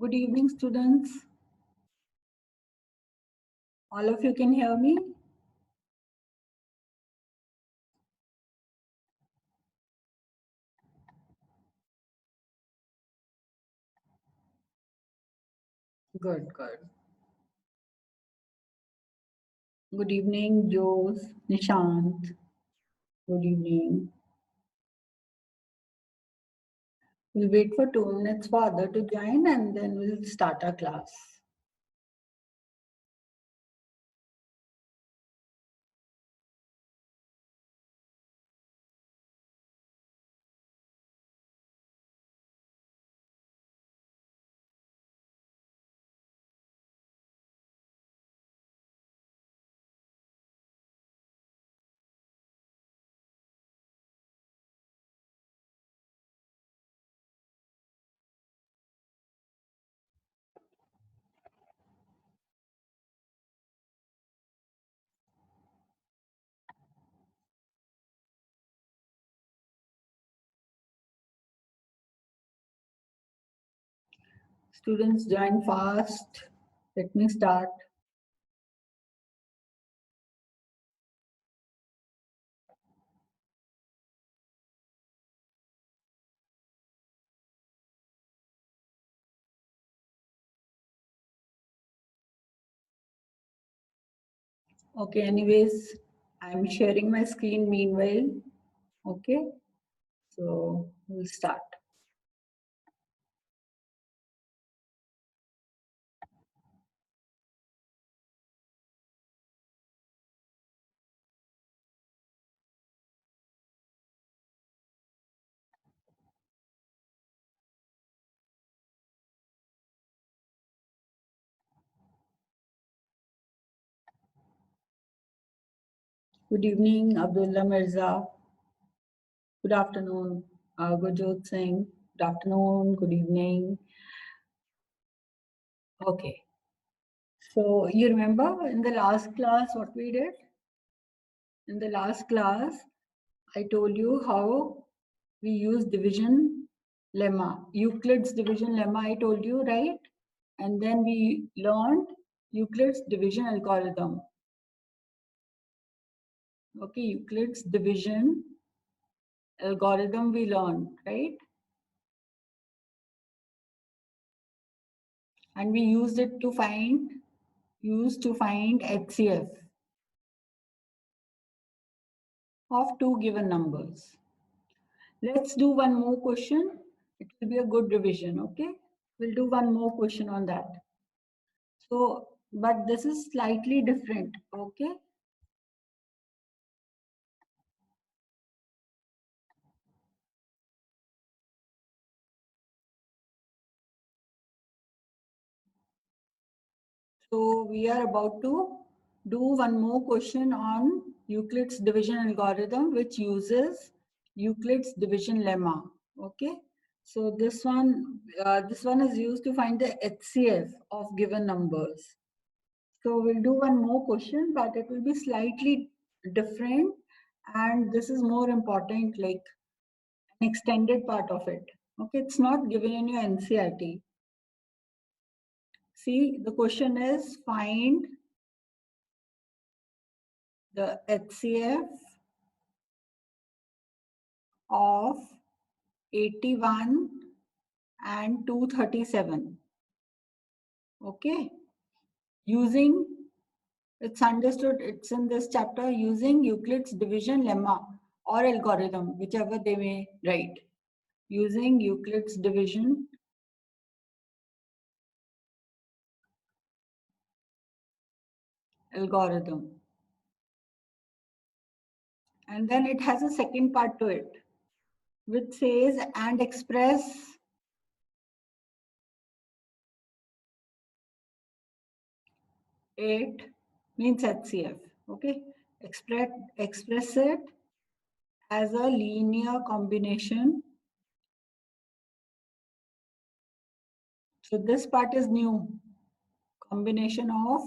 Good evening, students. All of you can hear me? Good, good. Good evening, Jose, Nishant. Good evening. We'll wait for 2 minutes for other to join and then we'll start our class. Students, join fast. Let me start. Okay, anyways, I'm sharing my screen meanwhile. Okay, so we'll start. Good evening, Abdullah Mirza. Good afternoon, Gurjot Singh. Good afternoon, good evening. Okay. So you remember in the last class what we did? In the last class, I told you how we use division lemma, Euclid's division lemma, I told you, right? And then we learned Euclid's division algorithm. Okay, Euclid's division algorithm we learned, right? And we used it to find HCF of two given numbers. Let's do one more question. It will be a good revision, okay? We'll do one more question on that. So, but this is slightly different, okay? So we are about to do one more question on Euclid's division algorithm, which uses Euclid's division lemma, okay? So this one is used to find the HCF of given numbers. So we'll do one more question, but it will be slightly different. And this is more important, like an extended part of it. Okay, it's not given in your NCERT. See, the question is find the HCF of 81 and 237. Okay, using, it's understood, it's in this chapter, using Euclid's division lemma or algorithm, whichever they may write. Using Euclid's division algorithm. And then it has a second part to it, which says and express it means HCF. Okay, express it as a linear combination. So this part is new. Combination of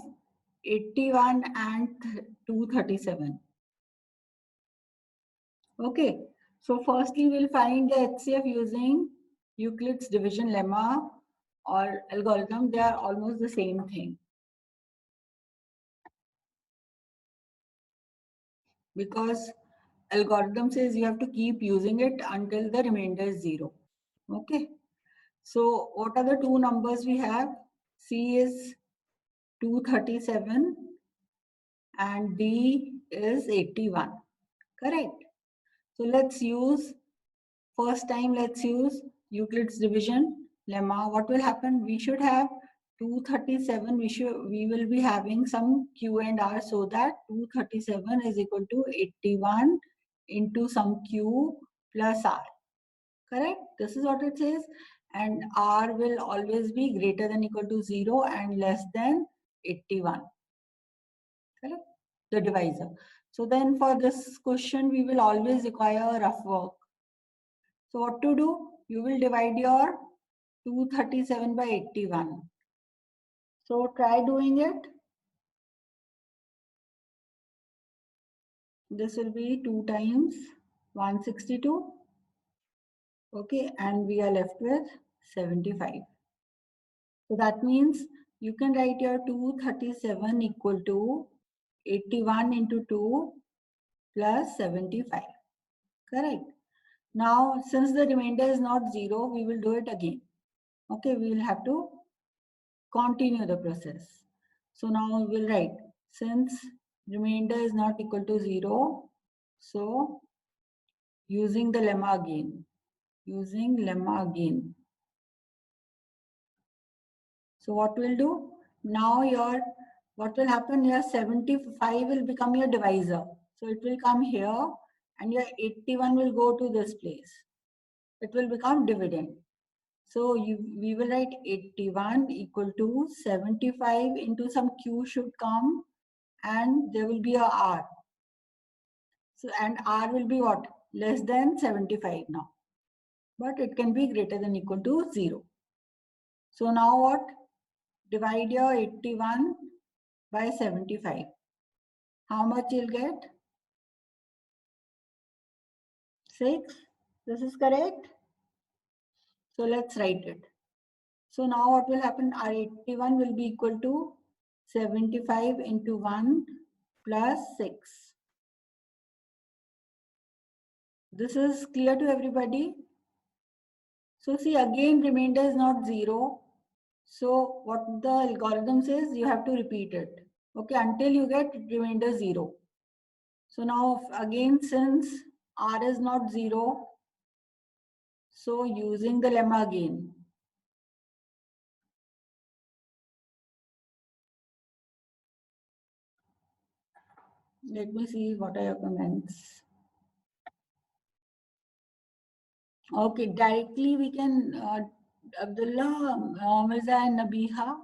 81 and 237. Okay, so firstly we'll find the HCF using Euclid's division lemma. or algorithm, they are almost the same thing. Because algorithm says you have to keep using it until the remainder is 0. Okay. So what are the two numbers we have? C is 237 and D is 81. Correct. So let's use, first time let's use Euclid's division lemma. What will happen? We should have 237. We will be having some Q and R, so that 237 is equal to 81 into some Q plus R. Correct? This is what it says. And R will always be greater than equal to 0 and less than 81. Correct? The divisor. So then for this question, we will always require rough work. So what to do? You will divide your 237 by 81. So try doing it. This will be 2 times 162. Okay, and we are left with 75. So that means you can write your 237 equal to 81 into 2 plus 75. Correct. Now, since the remainder is not 0, we will do it again. Okay, we will have to continue the process. So now we will write, since remainder is not equal to 0, so using the lemma again. So what we'll do? Now what will happen? Your 75 will become your divisor. So it will come here and your 81 will go to this place. It will become dividend. So we will write 81 equal to 75 into some Q should come and there will be a R. So and R will be what? Less than 75 now. But it can be greater than equal to 0. So now what? Divide your 81 by 75. How much you'll get? 6. This is correct. So let's write it. So now what will happen? Our 81 will be equal to 75 into 1 plus 6. This is clear to everybody? So see, again remainder is not 0. So what the algorithm says, you have to repeat it. Okay, until you get remainder 0. So now again, since R is not 0, so using the lemma again. Let me see what are your comments. Okay, directly we can, Abdullah, Mirza and Nabiha,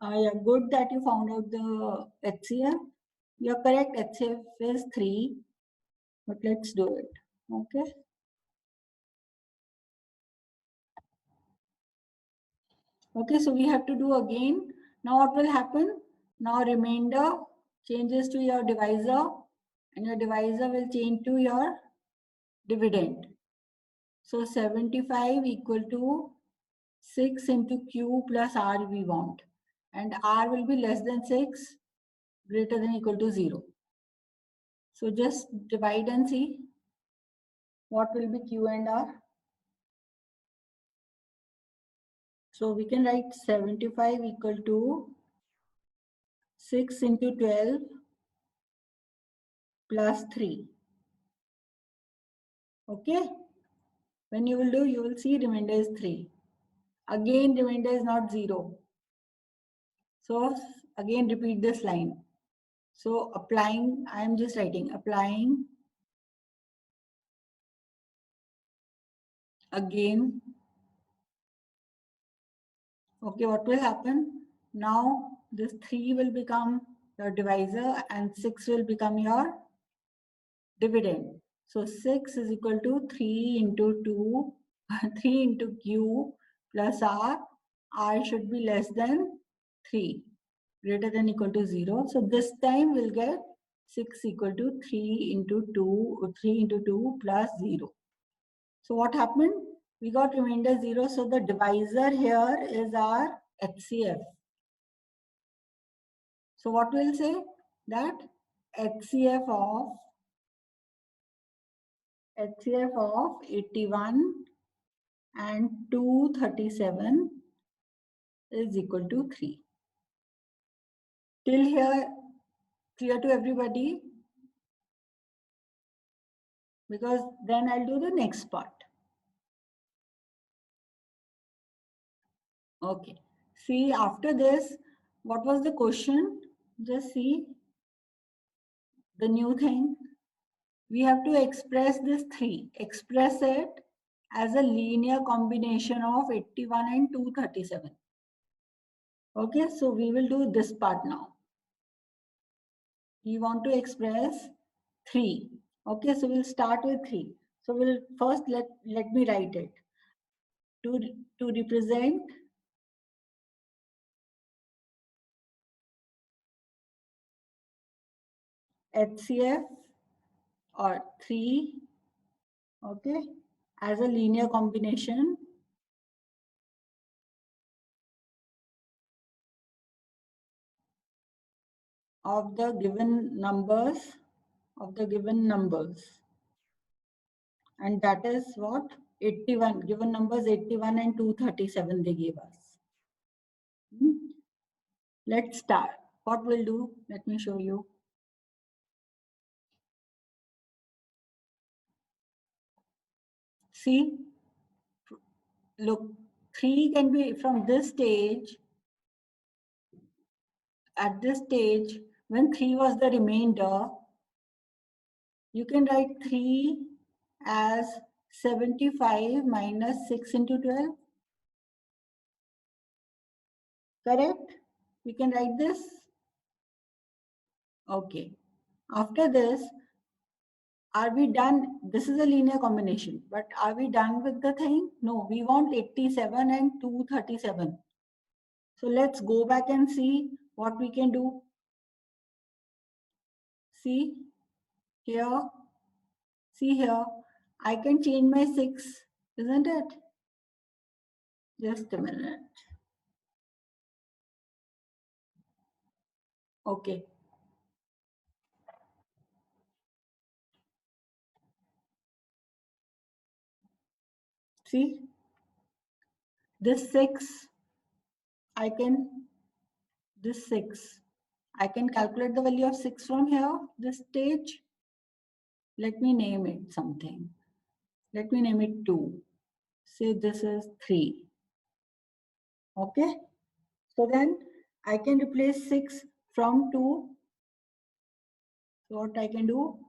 yeah, good that you found out the HCF. You're correct, HCF is 3, but let's do it, okay? Okay, so we have to do again. Now what will happen? Now remainder changes to your divisor and your divisor will change to your dividend. So 75 equal to 6 into Q plus R we want. And R will be less than 6, greater than equal to 0. So just divide and see what will be Q and R. So we can write 75 equal to 6 into 12 plus 3. Okay. When you will do, you will see remainder is 3. Again, remainder is not 0. So again, repeat this line. So applying, I am just writing, applying again. Okay, what will happen? Now this 3 will become your divisor and 6 will become your dividend. So 6 is equal to 3 into 2, 3 into Q plus R. R should be less than 3, greater than equal to 0. So this time we'll get 6 equal to 3 into 2 plus 0. So what happened? We got remainder 0. So the divisor here is our HCF. So what we'll say? That HCF of 81 and 237 is equal to 3. Till here, clear to everybody? Because then I'll do the next part. Okay. See, after this, what was the question? Just see the new thing. We have to express this 3. Express it as a linear combination of 81 and 237. Okay, so we will do this part now. We want to express 3. Okay, so we'll start with 3. So we'll first let me write it. To represent HCF or 3, okay, as a linear combination of the given numbers, and that is what? 81, given numbers 81 and 237 they gave us. Let's start. What we'll do, let me show you. See, look, 3 can be from this stage. At this stage, when 3 was the remainder, you can write 3 as 75 minus 6 into 12. Correct? We can write this. Okay. After this, are we done? This is a linear combination, but are we done with the thing? No, we want 87 and 237. So let's go back and see what we can do. See here, see here, I can change my 6, isn't it? Just a minute. Okay. See, this 6, this 6, I can calculate the value of 6 from here, this stage. Let me name it something. Let me name it 2. Say this is 3. Okay. So then I can replace 6 from 2. So what I can do?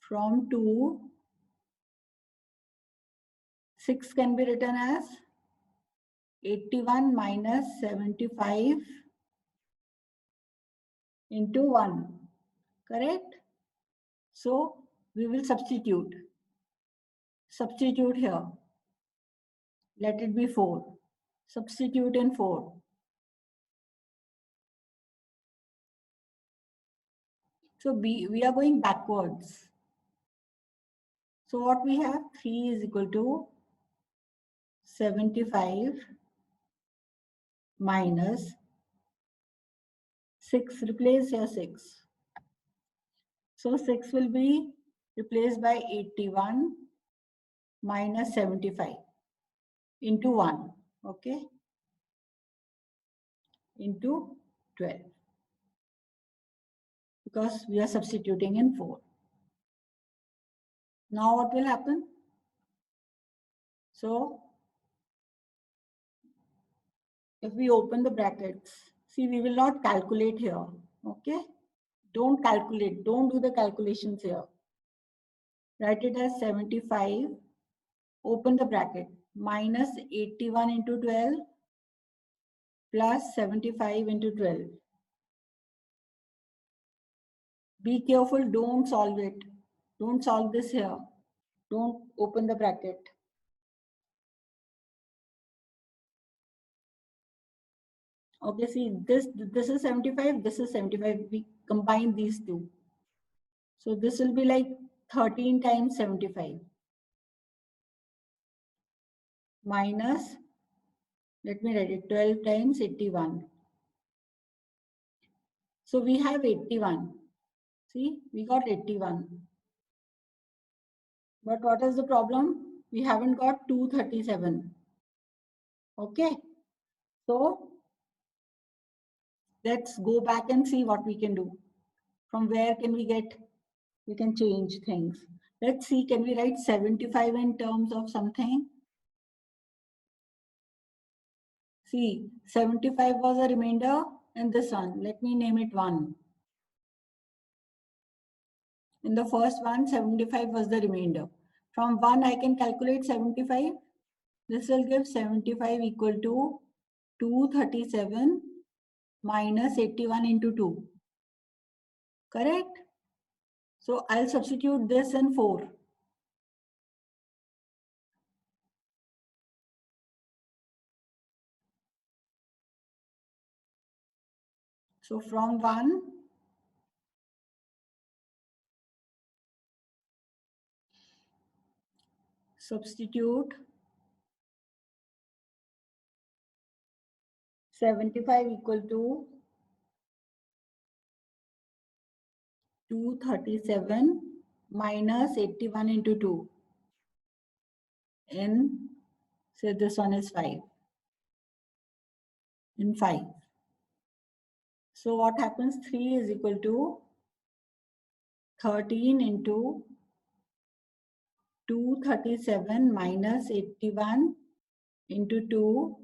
From 2, 6 can be written as 81 minus 75 into 1. Correct? So we will substitute. Substitute here. Let it be 4. Substitute in 4. So we are going backwards. So what we have? 3 is equal to 75 minus 6. Replace here 6. So 6 will be replaced by 81 minus 75 into 1. Okay. Into 12. Because we are substituting in 4. Now what will happen? So if we open the brackets, see, we will not calculate here. Okay. Don't calculate. Don't do the calculations here. Write it as 75. Open the bracket. Minus 81 into 12 plus 75 into 12. Be careful. Don't solve it. Don't solve this here. Don't open the bracket. Okay, see, this is 75, this is 75. We combine these two. So this will be like 13 times 75. minus, let me write it, 12 times 81. So we have 81. See, we got 81. But what is the problem? We haven't got 237. Okay. So let's go back and see what we can do. From where can we get, we can change things. Let's see, can we write 75 in terms of something? See, 75 was a remainder and this one. Let me name it 1. In the first one, 75 was the remainder. From 1, I can calculate 75. This will give 75 equal to 237 minus 81 into 2. Correct? So I'll substitute this in 4. So from 1, substitute 75 equal to 237 minus 81 into 2. In, say this one is 5. In 5. So what happens? 3 is equal to 13 into 237 minus 81 into 2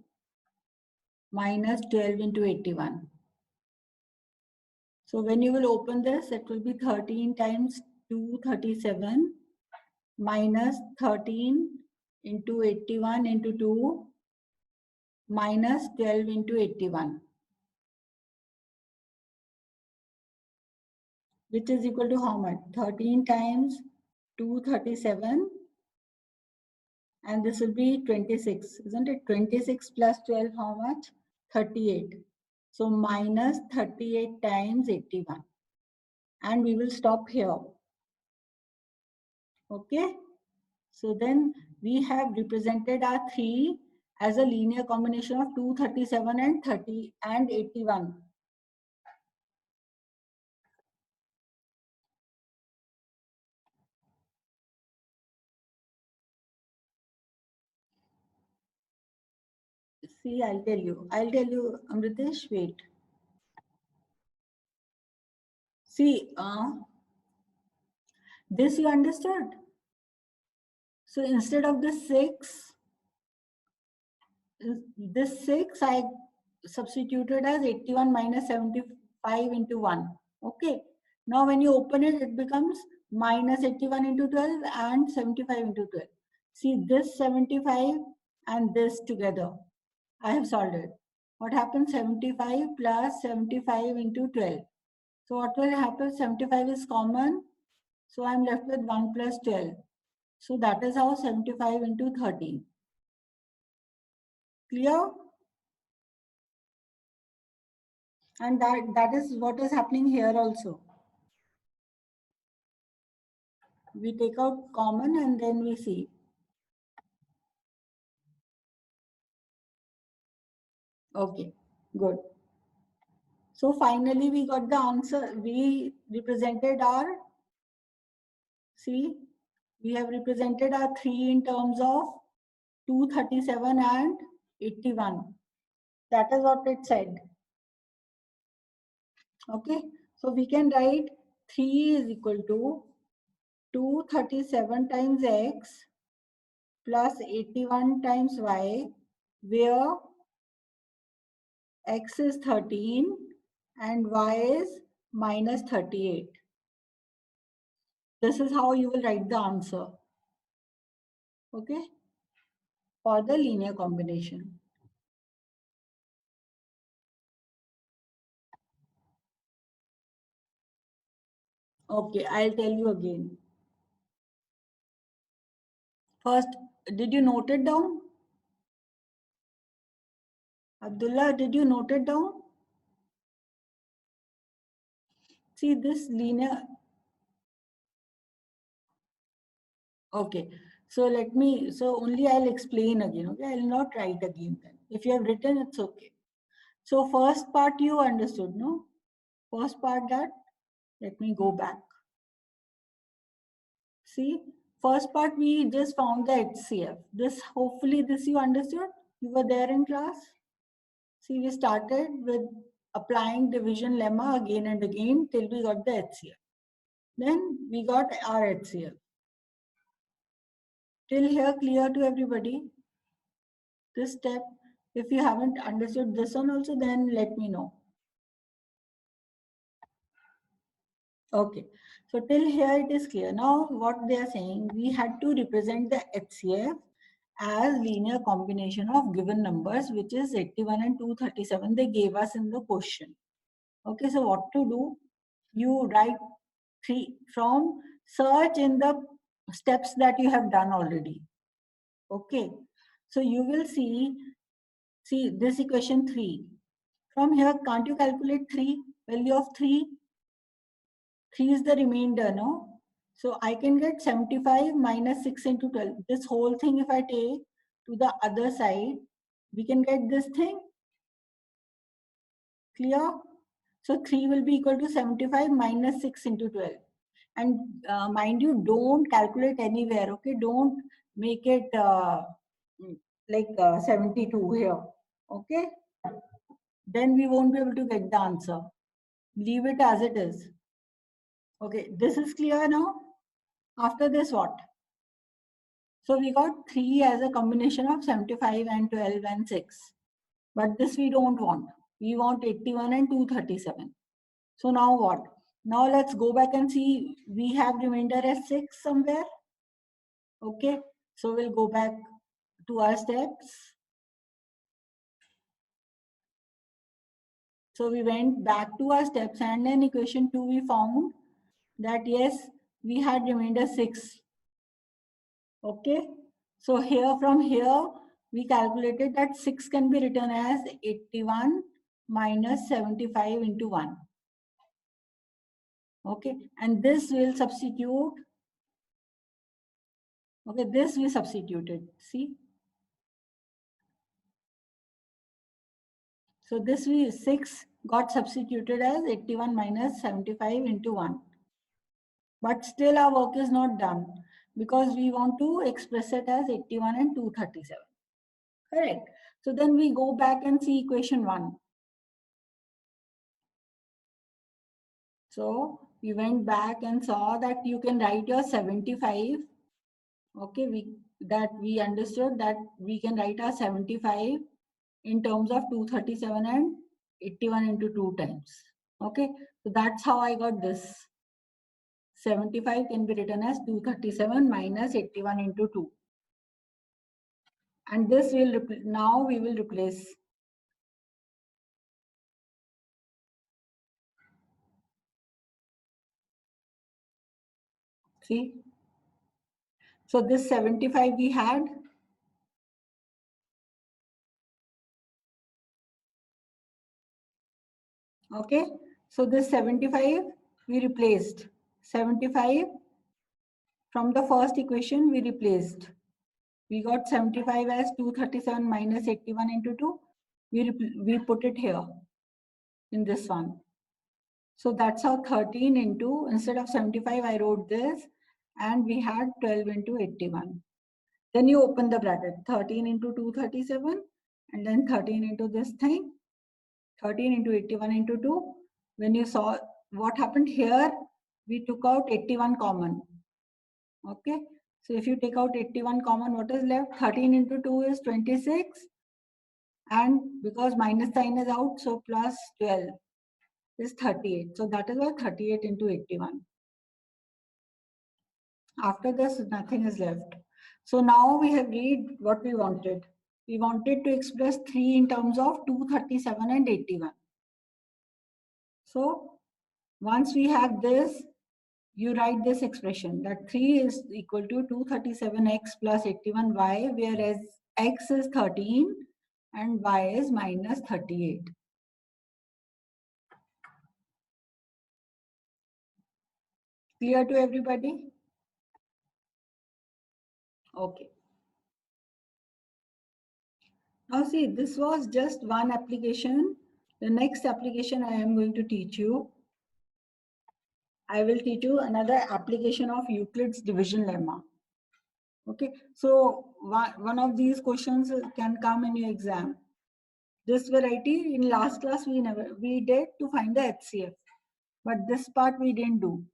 minus 12 into 81. So when you will open this, it will be 13 times 237 minus 13 into 81 into 2 minus 12 into 81, which is equal to how much? 13 times 237, and this will be 26, isn't it? 26 plus 12, how much? 38. So minus 38 times 81. And we will stop here. Okay. So then we have represented our 3 as a linear combination of 237 and 30 and 81. See, I'll tell you, Amritesh, wait. See, this you understood? So instead of the 6, this 6 I substituted as 81 minus 75 into 1. Okay. Now when you open it, it becomes minus 81 into 12 and 75 into 12. See, this 75 and this together. I have solved it. What happens? 75 plus 75 into 12. So what will happen? 75 is common. So I'm left with 1 plus 12. So that is how 75 into 13. Clear? And that is what is happening here also. We take out common and then we see. Okay, good. So finally we got the answer. We represented our, see, we have represented our 3 in terms of 237 and 81. That is what it said. Okay, so we can write 3 is equal to 237 times x plus 81 times y, where x is 13 and y is minus 38. This is how you will write the answer. Okay, for the linear combination. Okay, I'll tell you again. First, did you note it down? Abdullah, did you note it down? See this linear. Okay, So let me, so only I'll explain again, okay? I'll not write again then. If you have written, it's okay. So first part you understood, no? First part that, let me go back. See, first part we just found the HCF. This, hopefully this you understood. You were there in class. See, we started with applying division lemma again and again till we got the HCF. Then we got our HCF. Till here clear to everybody? This step, if you haven't understood this one also, then let me know. Okay, so till here it is clear. Now what they are saying, we had to represent the HCF as linear combination of given numbers, which is 81 and 237 they gave us in the question. Okay, so what to do? You write three from search in the steps that you have done already. Okay, so you will see this equation 3. From here, can't you calculate 3? Value of 3? 3 is the remainder, no? So I can get 75 minus 6 into 12. This whole thing, if I take to the other side, we can get this thing. Clear? So 3 will be equal to 75 minus 6 into 12. And mind you, don't calculate anywhere, okay? Don't make it like 72 here, okay? Then we won't be able to get the answer. Leave it as it is. Okay, this is clear now. After this, what? So we got 3 as a combination of 75 and 12 and 6. But this we don't want. We want 81 and 237. So now what? Now let's go back and see. We have remainder as 6 somewhere. Okay, so we'll go back to our steps. So we went back to our steps, and in equation 2 we found that yes, we had remainder 6. Okay, so here from here we calculated that 6 can be written as 81 minus 75 into 1. Okay, and this will substitute. Okay, this we substituted. See, so this we 6 got substituted as 81 minus 75 into 1. But still our work is not done because we want to express it as 81 and 237. Correct. So then we go back and see equation 1. So we went back and saw that you can write your 75. Okay, we understood that we can write our 75 in terms of 237 and 81 into 2 times. Okay, so that's how I got this. 75 can be written as 237 minus 81 into 2. And this will, now we will replace. See, so this 75 we had. Okay, so this 75 we replaced. 75 from the first equation we replaced. We got 75 as 237 minus 81 into 2. We put it here in this one. So that's how 13 into, instead of 75, I wrote this, and we had 12 into 81. Then you open the bracket, 13 into 237, and then 13 into this thing, 13 into 81 into 2. When you saw what happened here, we took out 81 common. Okay, so if you take out 81 common, what is left? 13 into 2 is 26. And because minus sign is out, so plus 12 is 38. So that is why 38 into 81. After this, nothing is left. So now we have read what we wanted. We wanted to express 3 in terms of 237 and 81. So once we have this, you write this expression that 3 is equal to 237x plus 81y, whereas x is 13 and y is minus 38. Clear to everybody? Okay. Now see, this was just one application. The next application I am going to teach you, I will teach you another application of Euclid's division lemma. Okay, so one of these questions can come in your exam. This variety in last class we did to find the HCF, but this part we didn't do.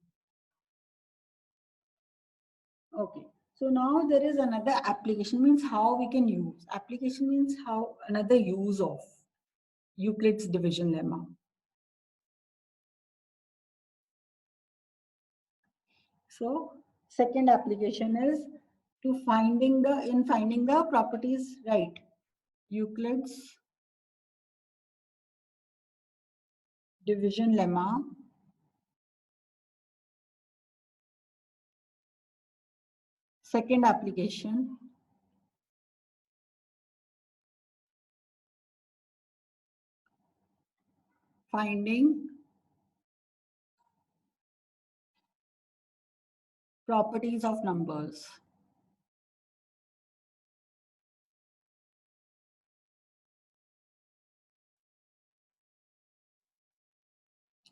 Okay, so now there is another application, means how we can use. Application means how another use of Euclid's division lemma. So second application is to finding the properties, right? Euclid's division lemma. Second application, finding properties of numbers.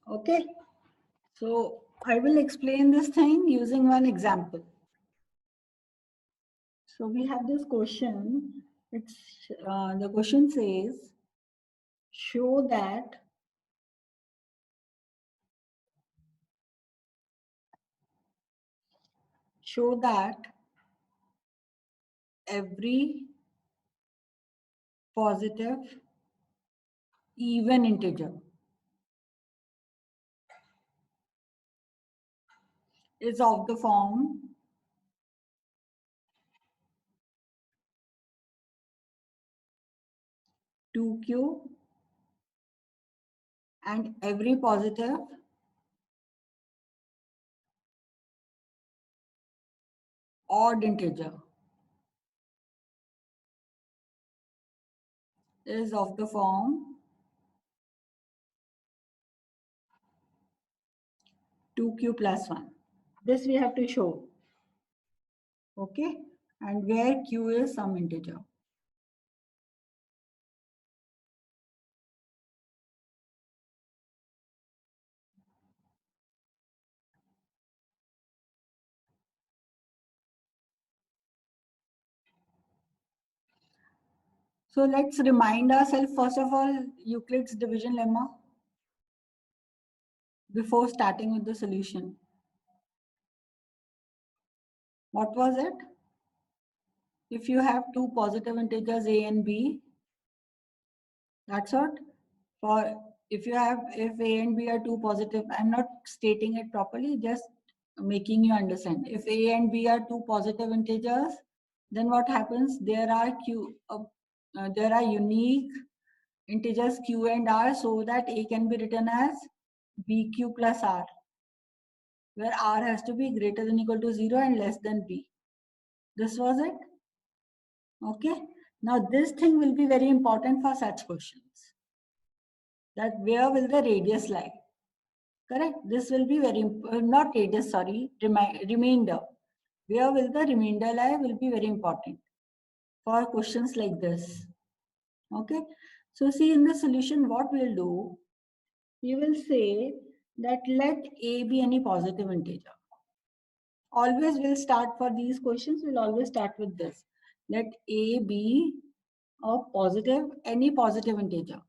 Okay, so I will explain this thing using one example. So we have this question. It's the question says, show that every positive even integer is of the form 2q, and every positive odd integer is of the form 2q plus 1. This we have to show. Okay, and where q is some integer. So let's remind ourselves first of all Euclid's division lemma before starting with the solution. What was it? If you have two positive integers a and b, that's what. For if a and b are two positive, I'm not stating it properly, just making you understand. If a and b are two positive integers, then what happens? There are unique integers q and r, so that a can be written as bq plus r, where r has to be greater than equal to 0 and less than b. This was it. Okay. Now this thing will be very important for such questions. That where will the radius lie? Correct. This will be very not radius, sorry, remainder. Where will the remainder lie will be very important for questions like this. Okay. So see in the solution, what we'll do, we will say that let a be any positive integer. Always we'll start for these questions, we'll always start with this. Let a be a positive, any positive integer.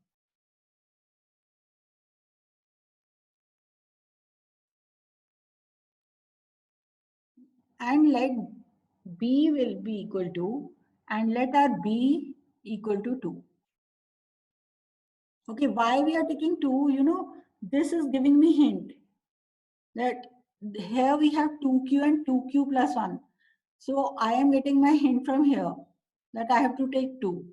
And let b will be equal to, and let our b equal to 2. Okay, why we are taking 2? You know, this is giving me hint that here we have 2q and 2q plus 1. So I am getting my hint from here that I have to take 2.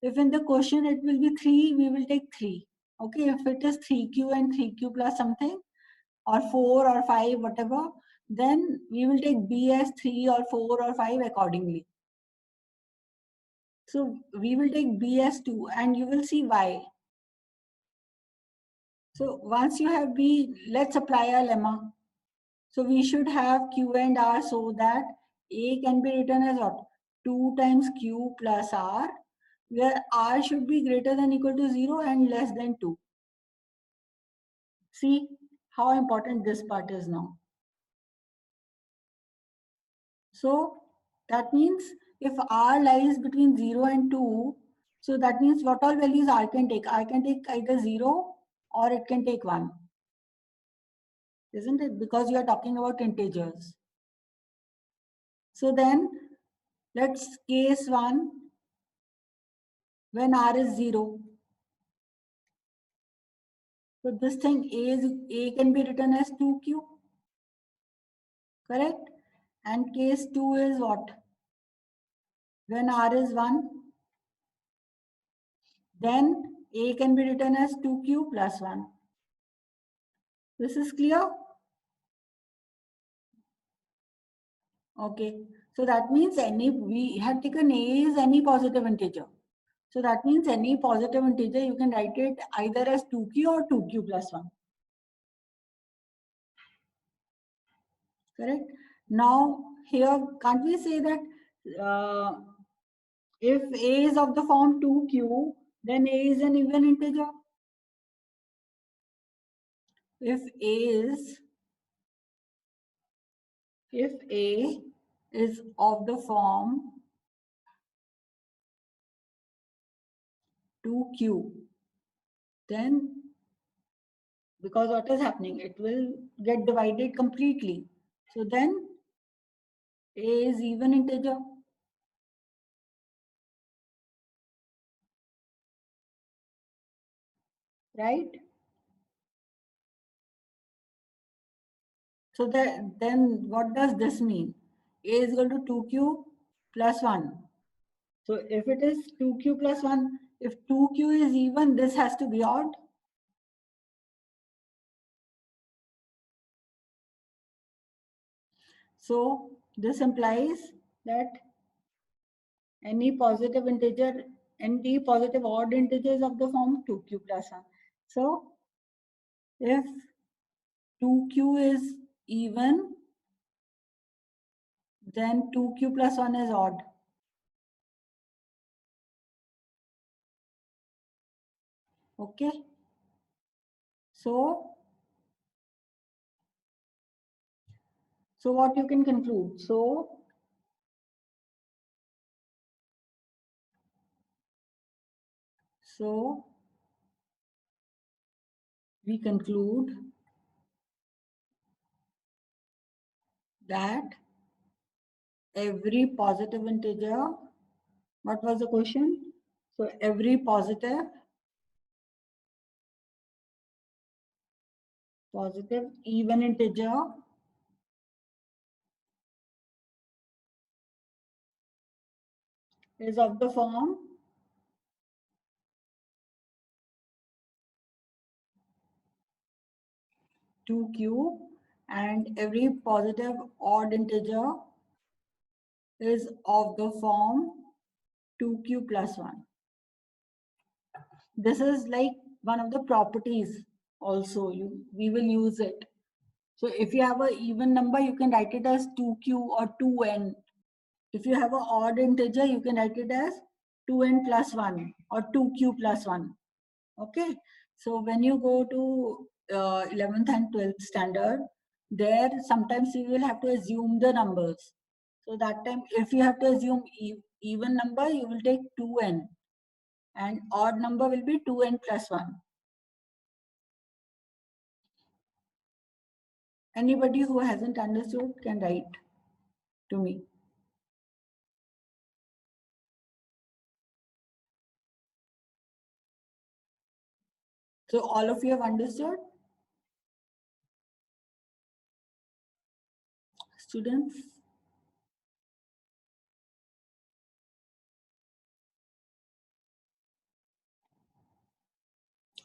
If in the question it will be 3, we will take 3. Okay, if it is 3q and 3q plus something, or 4 or 5, whatever, then we will take b as 3 or 4 or 5 accordingly. So we will take b as 2 and you will see why. So once you have b, let's apply our lemma. So we should have q and r so that a can be written as what? 2 times q plus r, where r should be greater than equal to 0 and less than 2. See how important this part is now. So that means if r lies between 0 and 2, so that means what all values r can take? R can take either 0 or it can take 1. Isn't it? Because you are talking about integers. So then let's case 1 when r is 0. So this thing a can be written as 2q, correct? And case 2 is what? When r is 1, then a can be written as 2q plus 1. This is clear? Okay. So that means we have taken a is any positive integer. So that means any positive integer, you can write it either as 2q or 2q plus 1. Correct? Now, here, can't we say that if a is of the form 2q, then a is an even integer? If a is of the form 2q, then because what is happening, it will get divided completely. So then a is even integer. Right? So that, then what does this mean? A is equal to 2q plus 1. So if it is 2q plus 1, if 2q is even, this has to be odd. So this implies that any positive integer, any positive odd integers of the form 2q plus 1. So if 2q is even, then 2q plus 1 is odd. Okay. So what you can conclude? So we conclude that every positive integer, what was the question? So every positive even integer is of the form two q, and every positive odd integer is of the form 2q plus 1. This is like one of the properties also, we will use it. So if you have an even number, you can write it as 2q or 2n. If you have an odd integer, you can write it as 2n plus 1 or 2q plus 1. Okay. So when you go to 11th and 12th standard, there sometimes you will have to assume the numbers. So that time, if you have to assume even number, you will take 2n, and odd number will be 2n plus 1. Anybody who hasn't understood can write to me. So all of you have understood? Students?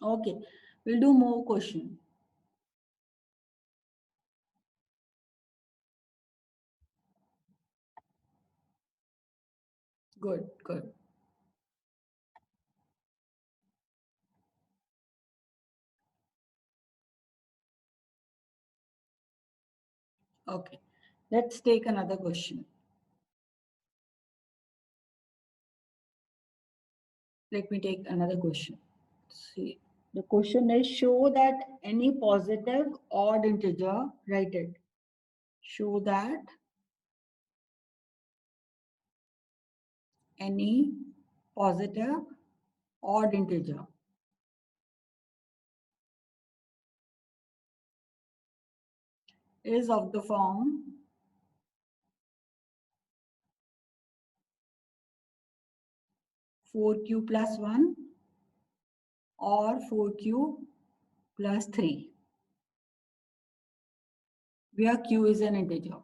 Okay, we'll do more question. Good, good. Okay, let's take another question. Let me take another question. See, the question is show that any positive odd integer, write it. Show that any positive odd integer is of the form 4q plus 1 or 4q plus 3, where q is an integer.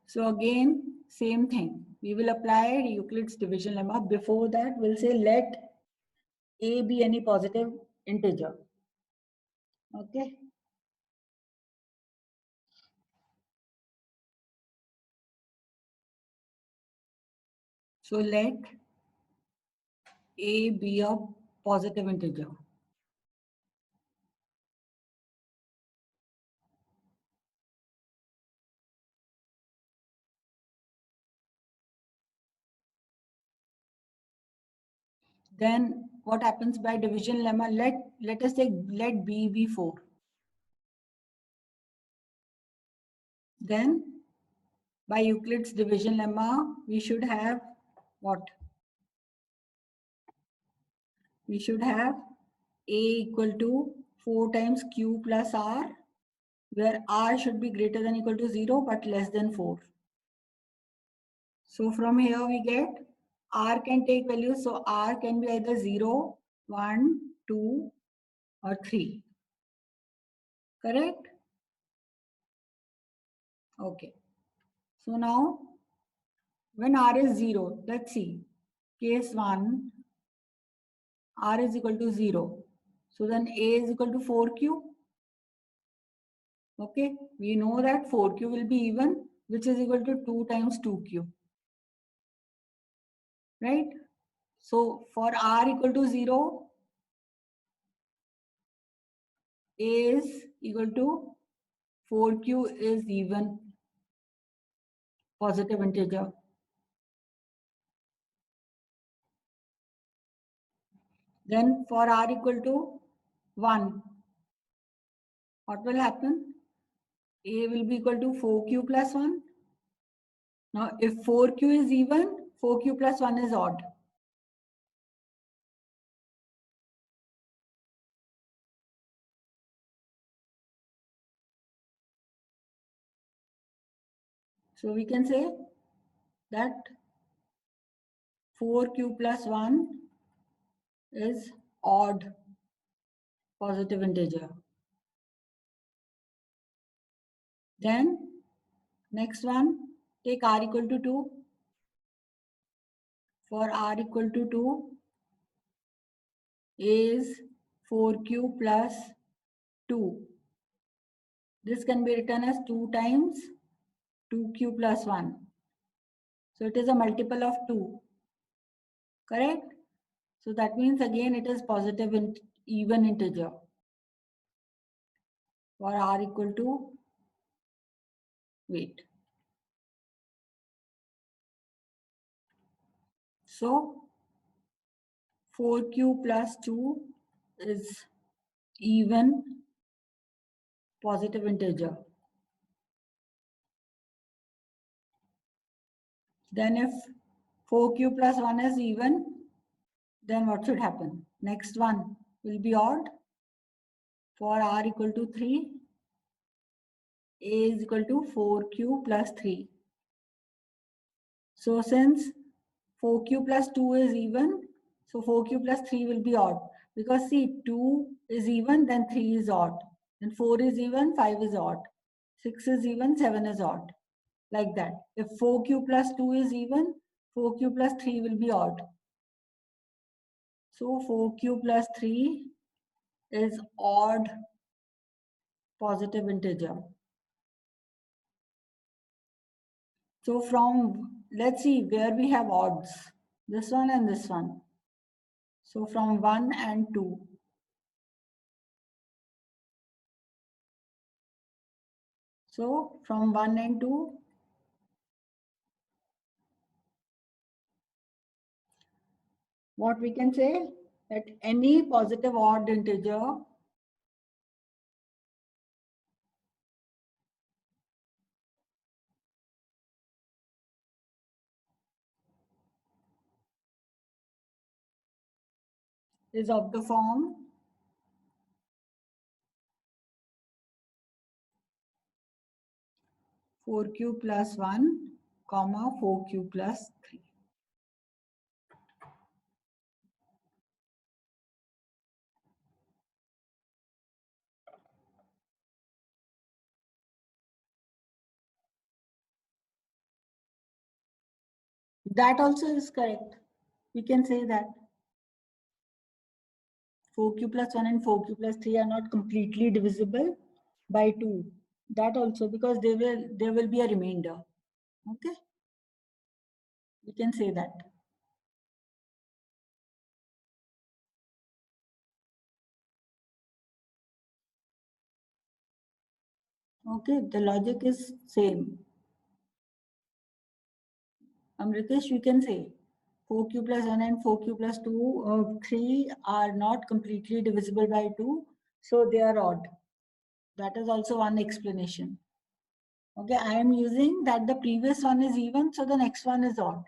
So again, same thing. We will apply Euclid's division lemma. Before that, we'll say let a be any positive integer. Okay. So let a be a positive integer. Then what happens by division lemma? Let us take let b be 4. Then by Euclid's division lemma, we should have what? We should have a equal to 4 times q plus r, where r should be greater than equal to 0 but less than 4. So from here we get r can take values. So r can be either 0, 1, 2 or 3. Correct? Okay. So now when r is 0, let's see. Case 1, r is equal to 0. So then a is equal to 4q. Okay. We know that 4q will be even, which is equal to 2 times 2q. Right? So for r equal to 0, a is equal to 4q is even positive integer. Then for r equal to 1, what will happen? A will be equal to 4q plus 1. Now if 4q is even, 4q plus 1 is odd. So we can say that 4q plus 1 is odd positive integer. Then next one, take r equal to 2. For r equal to 2 is 4q plus 2. This can be written as 2 times 2q plus 1. So it is a multiple of 2. Correct? So that means again it is positive even integer for r equal to, wait. So 4q plus 2 is even positive integer. Then if 4q plus 1 is even, then what should happen? Next one will be odd. For r equal to 3, a is equal to 4q plus 3. So since 4q plus 2 is even, so 4q plus 3 will be odd. Because see, 2 is even, then 3 is odd. Then 4 is even, 5 is odd. 6 is even, 7 is odd. Like that. If 4q plus 2 is even, 4q plus 3 will be odd. So 4q plus 3 is odd positive integer. So from, let's see where we have odds. This one and this one. So from 1 and 2. So from 1 and 2, what we can say, that any positive odd integer is of the form 4q plus 1, comma 4q plus 3. That also is correct. We can say that 4q plus 1 and 4q plus 3 are not completely divisible by 2. That also, because there will be a remainder. Okay, we can say that. Okay, the logic is same. Amritesh, we can say 4q plus 1 and 4q plus 2, 3 are not completely divisible by 2, so they are odd. That is also one explanation. Okay, I am using that the previous one is even, so the next one is odd.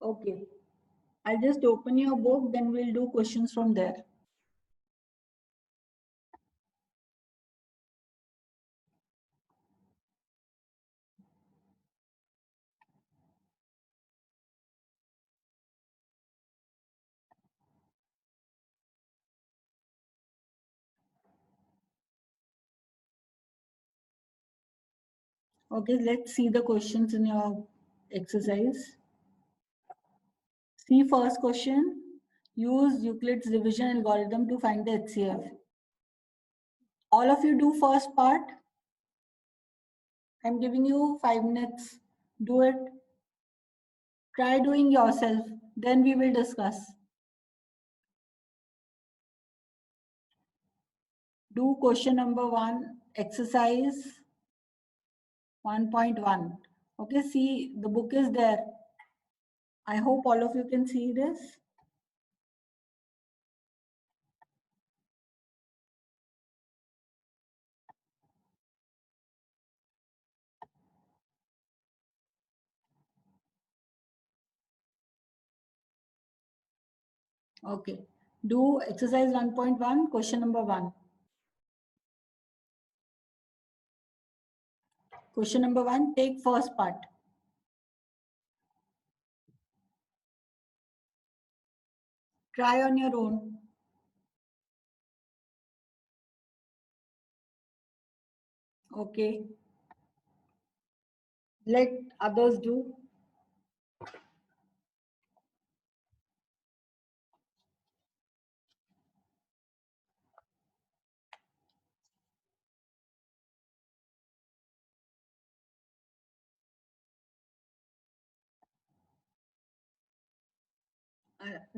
Okay, I'll just open your book, then we'll do questions from there. Okay, let's see the questions in your exercise. See first question. Use Euclid's division algorithm to find the HCF. All of you do first part. I'm giving you 5 minutes. Do it. Try doing yourself. Then we will discuss. Do question number 1, exercise 1.1. Okay, see, the book is there. I hope all of you can see this. Okay, do exercise 1.1, question number 1. Question number 1, take first part. Try on your own. Okay. Let others do.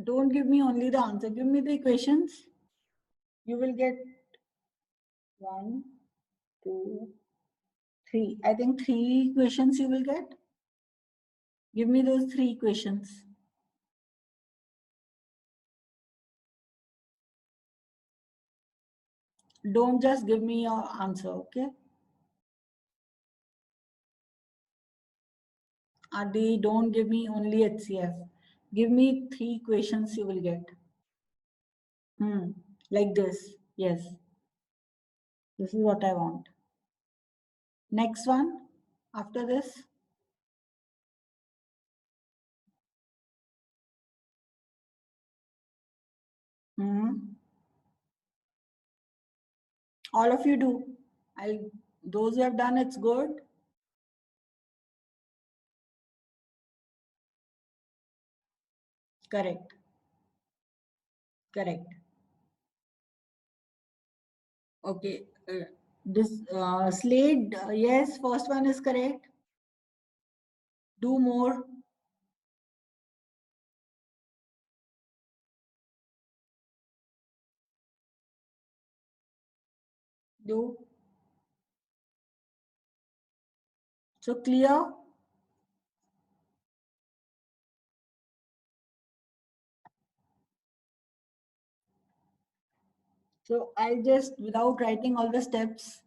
Don't give me only the answer. Give me the equations. You will get 1, 2, 3. I think 3 equations you will get. Give me those 3 equations. Don't just give me your answer, okay? Adi, don't give me only HCF. Give me 3 equations you will get. Like this. Yes. This is what I want. Next one. After this. All of you do. Those who have done, it's good. Correct. Correct. Okay. This Slade, yes, first one is correct. Do more. Do. So clear? So I'll just, without writing all the steps,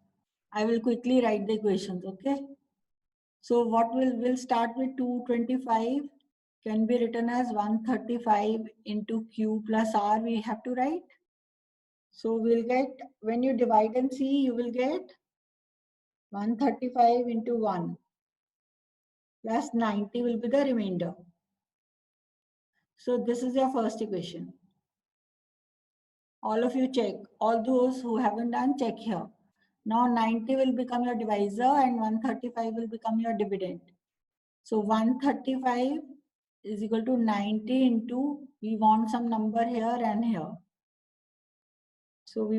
I will quickly write the equations, okay? So what we'll start with 225 can be written as 135 into Q plus R we have to write. So we'll get, when you divide and see, you will get 135 into 1 plus 90 will be the remainder. So this is your first equation. All of you check. All those who haven't done, check here. Now 90 will become your divisor and 135 will become your dividend. So 135 is equal to 90 into, we want some number here and here. So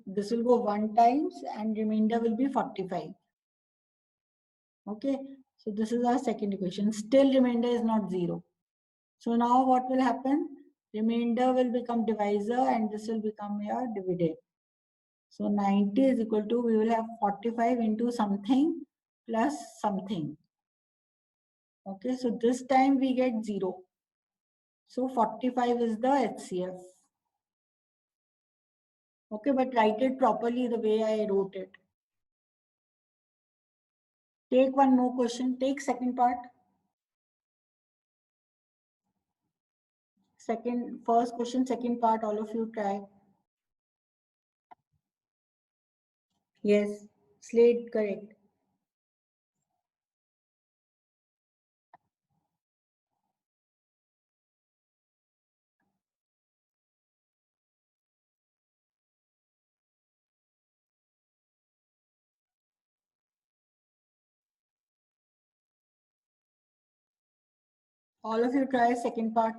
this will go 1 times and remainder will be 45. Okay, so this is our second equation. Still remainder is not 0. So now what will happen? Remainder will become divisor and this will become your dividend. So 90 is equal to, we will have 45 into something plus something. Okay, so this time we get 0. So 45 is the HCF. Okay, but write it properly the way I wrote it. Take one more question. Take second part. First question, second part, all of you try. Yes, Slate, correct. All of you try second part.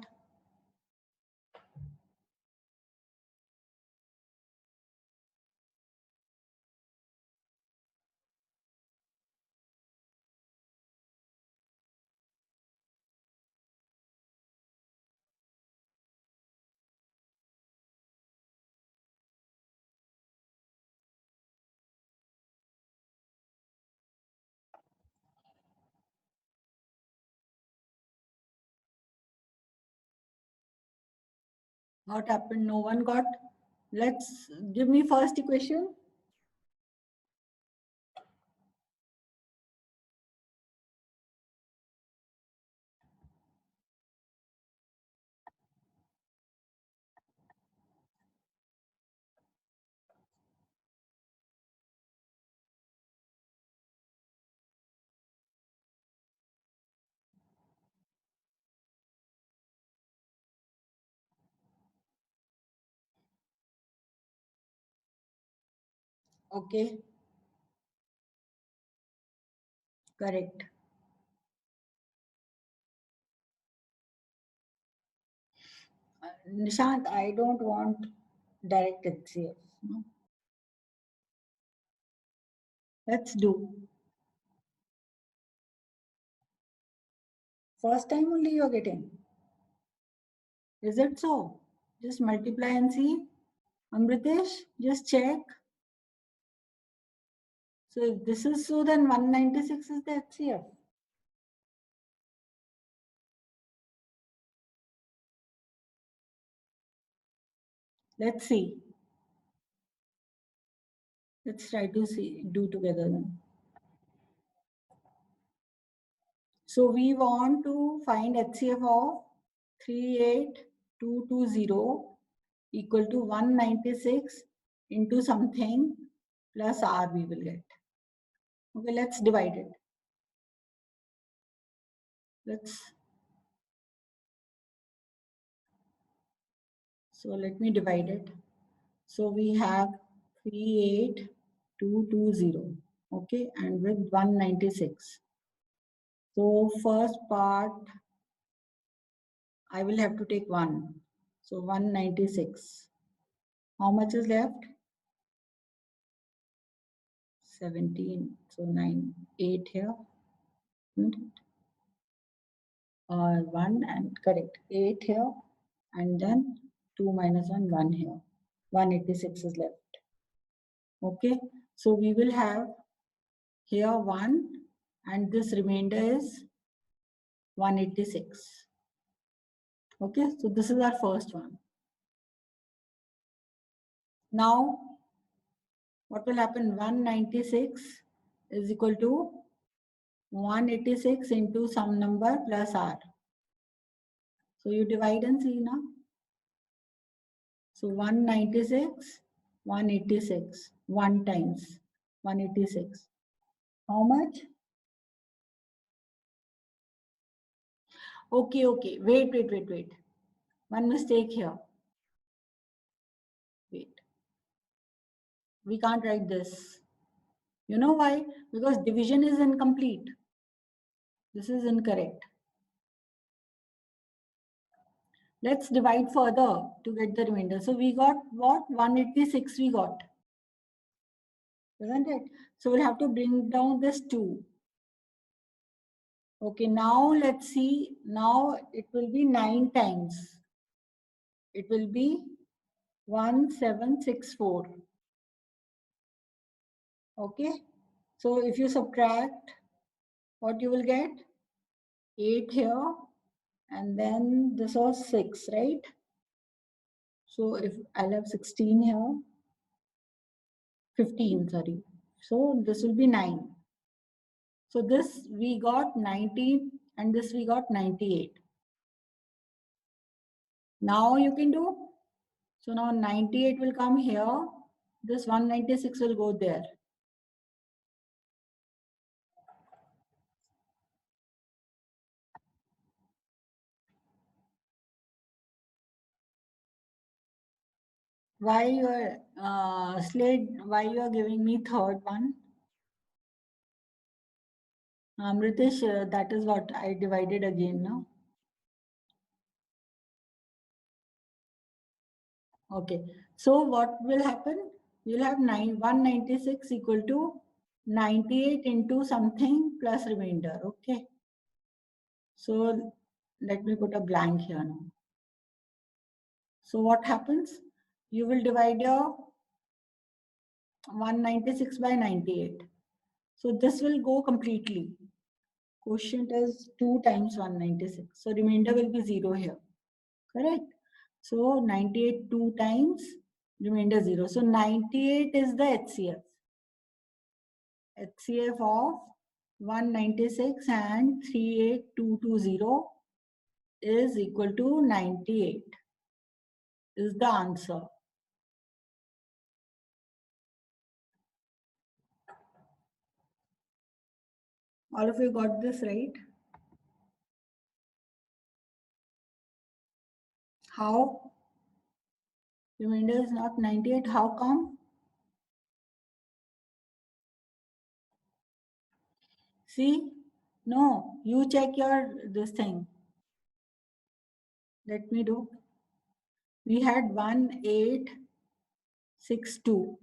What happened? No one got. Let's give me first equation. Okay, correct. Nishant, I don't want direct HCF. No? Let's do. First time only you're getting. Is it so? Just multiply and see. Amritesh, just check. So if this is so, then 196 is the HCF. Let's see. Let's try to do together then. So we want to find HCF of 38220 equal to 196 into something plus R we will get. Okay, let's divide it. So let me divide it. So we have 38220, okay, and with 196. So first part, I will have to take 1. So 196. How much is left? 17. So 9, 8 here. 1 and correct. 8 here. And then 2 minus 1, 1 here. 186 is left. Okay. So we will have here 1 and this remainder is 186. Okay, so this is our first one. Now, what will happen? 196 is equal to 186 into some number plus r. So you divide and see now. So 196, 186, 1 times 186. How much? Okay, okay. Wait. One mistake here. Wait. We can't write this. You know why? Because division is incomplete. This is incorrect. Let's divide further to get the remainder. So we got what? 186 we got. Isn't it? So we'll have to bring down this 2. Okay, now let's see. Now it will be 9 times. It will be 1764. Okay. So if you subtract, what you will get? 8 here. And then this was 6, right? So if I'll have 16 here, 15, sorry. So this will be 9. So this we got 19 and this we got 98. Now you can do. So now 98 will come here. This 196 will go there. Why you are Slade? Why you are giving me third one? Ritesh, that is what I divided again now. Okay. So what will happen? You'll have 196 equal to 98 into something plus remainder. Okay. So let me put a blank here now. So what happens? You will divide your 196 by 98. So this will go completely. Quotient is 2 times 196. So remainder will be 0 here. Correct? So 98 2 times, remainder 0. So 98 is the HCF. HCF of 196 and 38220 is equal to 98 is the answer. All of you got this right? How? Remainder is not 98. How come? See? No, you check your this thing. Let me do. We had 1862.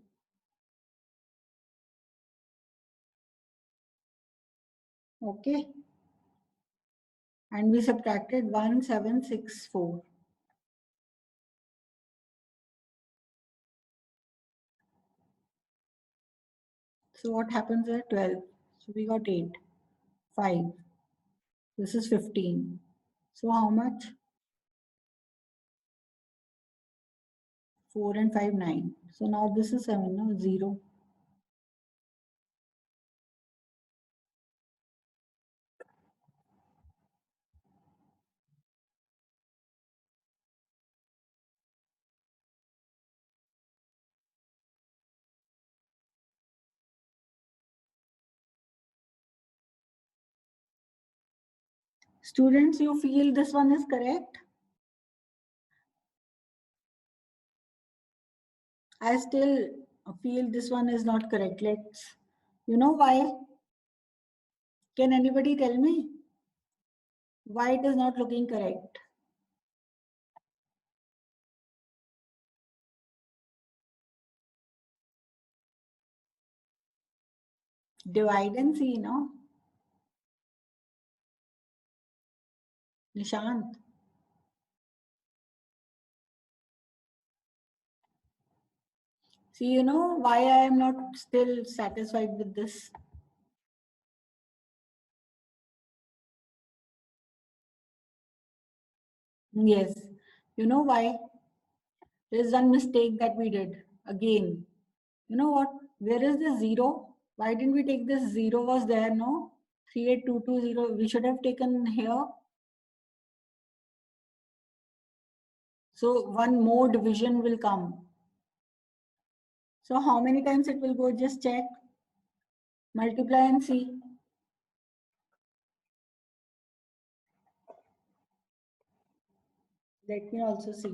Okay. And we subtracted 1764. So what happens there? 12. So we got 8. 5. This is 15. So how much? 4 and 5, 9. So now this is 7, no? 0. Students, you feel this one is correct? I still feel this one is not correct. You know why? Can anybody tell me why it is not looking correct? Divide and see, no? Nishant. See, you know why I am not still satisfied with this? Yes. You know why? There's one mistake that we did again. You know what? Where is the zero? Why didn't we take this? Zero was there, no? 38220. We should have taken here. So one more division will come. So how many times it will go? Just check. Multiply and see. Let me also see.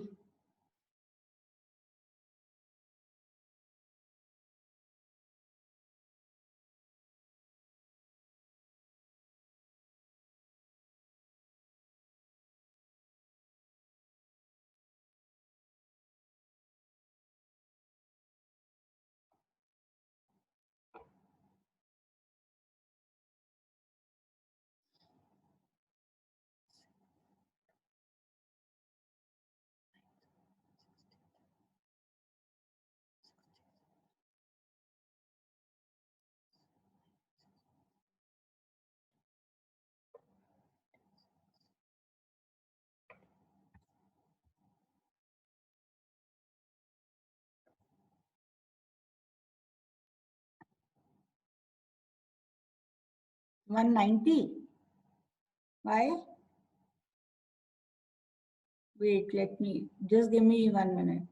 One 90. Why? Wait, let me just give me 1 minute.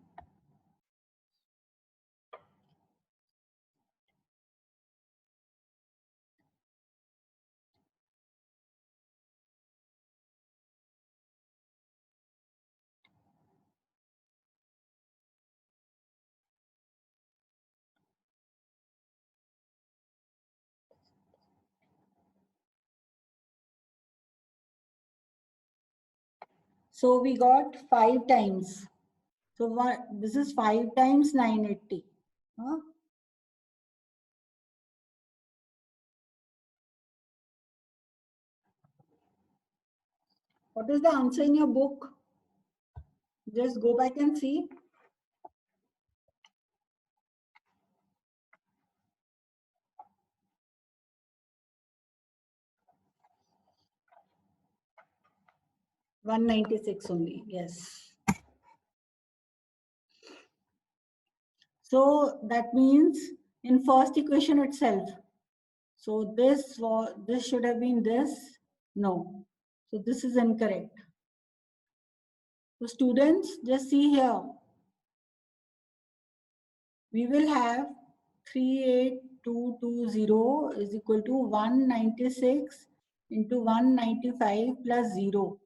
So we got 5 times. So what? This is 5 times 980. Huh? What is the answer in your book? Just go back and see. One 96 only. Yes. So that means in first equation itself. So this should have been this. No. So this is incorrect. So students, just see here. We will have 38220 is equal to 196 into 195 plus 0.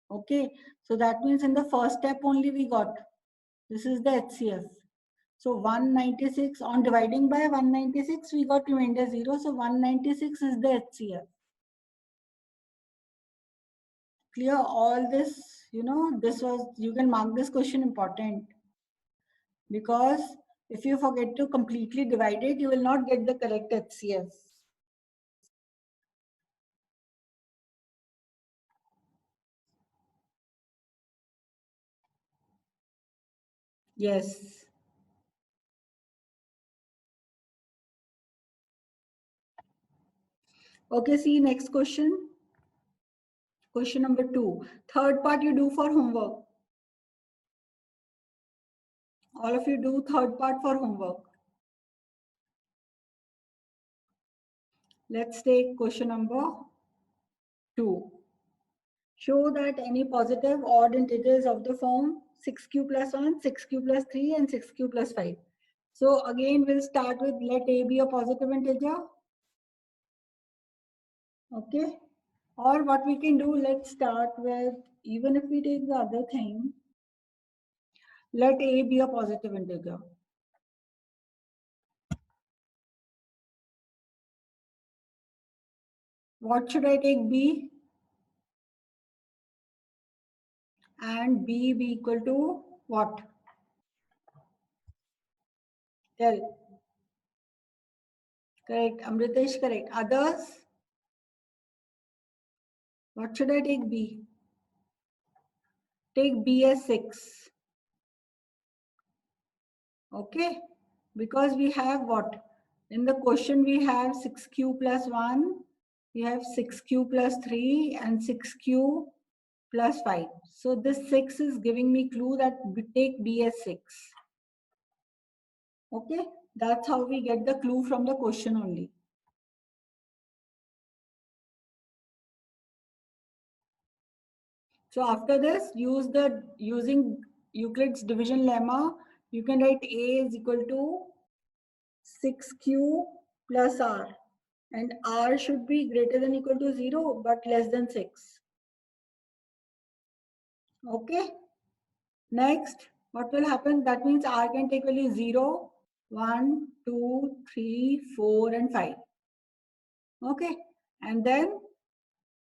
Okay. So that means in the first step only we got. This is the HCF. So 196 on dividing by 196, we got remainder 0. So 196 is the HCF. Clear all this, you know, you can mark this question important. Because if you forget to completely divide it, you will not get the correct HCF. Yes. Okay, see next question. Question number 2. Third part you do for homework. All of you do third part for homework. Let's take question number 2. Show that any positive odd integers of the form 6q plus 1, 6q plus 3 and 6q plus 5. So again we'll start with let a be a positive integer. Okay. Or what we can do, let's start with, even if we take the other thing, let a be a positive integer. What should I take b? And b be equal to what? Tell. Correct. Amritesh, correct. Others? What should I take b? Take b as 6. Okay, because we have what? In the question we have 6q plus 1, we have 6q plus 3 and 6q plus 5. So this 6 is giving me clue that we take B as 6. Okay, that's how we get the clue from the question only. So after this, using Euclid's division lemma, you can write A is equal to 6q plus r, and r should be greater than equal to 0 but less than 6. Okay. Next, what will happen? That means r can take value 0, 1, 2, 3, 4, and 5. Okay. And then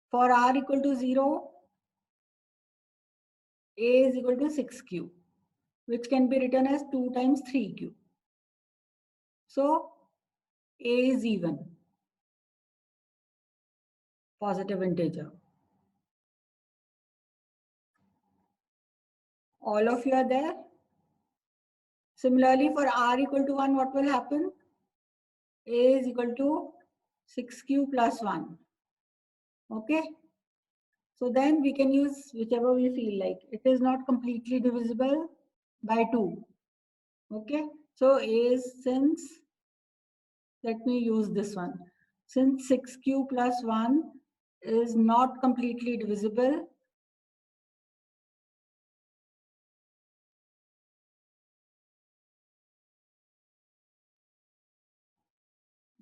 for r equal to 0, A is equal to 6q, which can be written as 2 times 3q. So A is even, positive integer. All of you are there? Similarly, for r equal to 1, what will happen? A is equal to 6q plus 1. Okay. So then we can use whichever we feel like. It is not completely divisible by 2. Okay. So A is since, let me use this one. Since 6q plus 1 is not completely divisible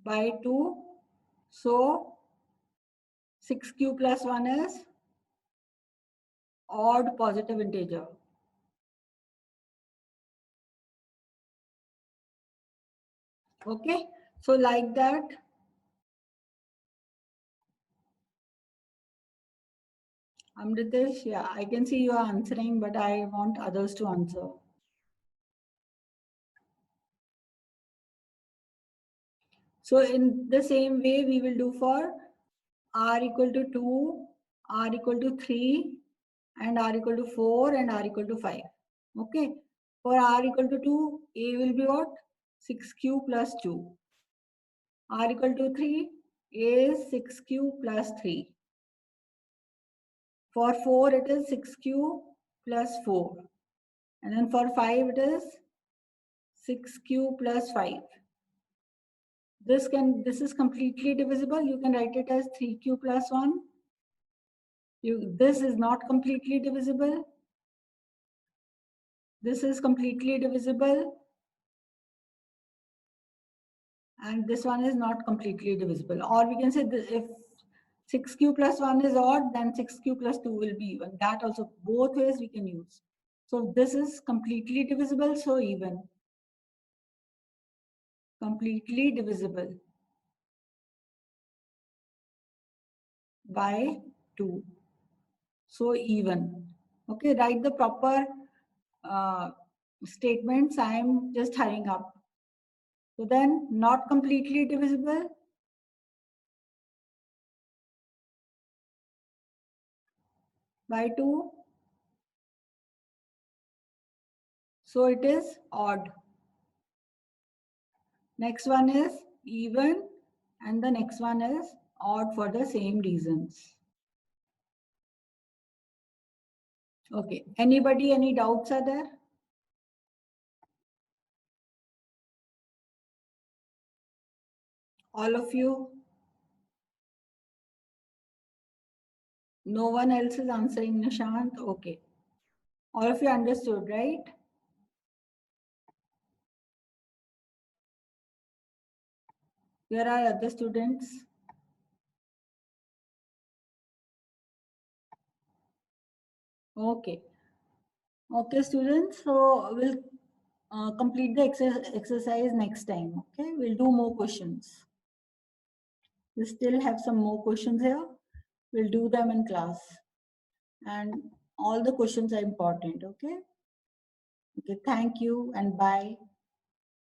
by 2, so 6q plus 1 is odd positive integer. Okay, so like that, Amritesh, yeah, I can see you are answering, but I want others to answer. So in the same way, we will do for r equal to 2, r equal to 3, and r equal to 4, and r equal to 5. Okay. For r equal to 2, A will be what? 6q plus 2. R equal to 3, A is 6q plus 3. For 4, it is 6q plus 4. And then for 5, it is 6q plus 5. This is completely divisible. You can write it as 3q plus 1. This is not completely divisible. This is completely divisible. And this one is not completely divisible. Or we can say that if 6q plus 1 is odd, then 6q plus 2 will be even. That also, both ways we can use. So this is completely divisible, so even. Completely divisible by 2. So even. Okay, write the proper statements. I am just hurrying up. So then, not completely divisible by 2. So it is odd. Next one is even, and the next one is odd for the same reasons. Okay, anybody, any doubts are there? All of you? No one else is answering, Nishant? Okay. All of you understood, right? Where are other students? Okay. Okay, students. So we'll complete the exercise next time. Okay, we'll do more questions. We still have some more questions here. We'll do them in class. And all the questions are important. Okay. Okay. Thank you and bye.